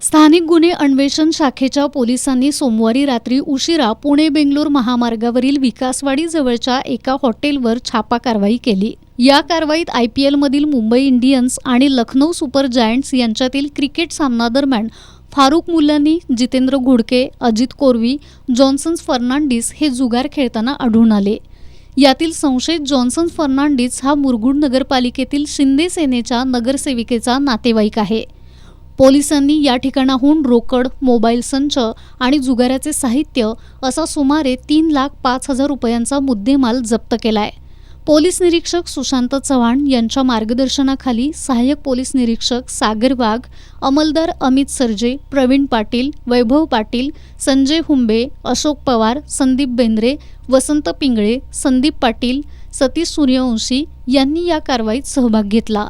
स्थानिक गुन्हे अन्वेषण शाखेच्या पोलिसांनी सोमवारी रात्री उशिरा पुणे-बेंगलोर महामार्गावरील विकासवाडी जवळच्या एका हॉटेलवर छापा कारवाई केली। या कारवाईत IPLमधील मुंबई इंडियन्स आणि लखनौ सुपर जायंट्स यांच्यातील क्रिकेट सामन्यादरम्यान फारुक मुलानी, जितेंद्र घोडके, अजित कोरवी, जॉन्सन फर्नांडिस हे जुगार खेळताना आढळून आले। यातील संशयित जॉन्सन फर्नांडिस हा मुरगुड नगरपालिकेतील शिंदे सेनेच्या नगरसेविकेचा नातेवाईक आहे। पोलिसांनी या ठिकाणाहून रोकड, मोबाईल संच आणि जुगाराचे साहित्य असा सुमारे 3,05,000 रुपयांचा मुद्देमाल जप्त केलाय। पोलीस निरीक्षक सुशांत चव्हाण यांच्या मार्गदर्शनाखाली सहाय्यक पोलीस निरीक्षक सागर वाघ, अंमलदार अमित सर्जे, प्रवीण पाटील, वैभव पाटील, संजय हुंबे, अशोक पवार, संदीप बेंद्रे, वसंत पिंगळे, संदीप पाटील, सतीश सूर्यवंशी यांनी या कारवाईत सहभाग घेतला।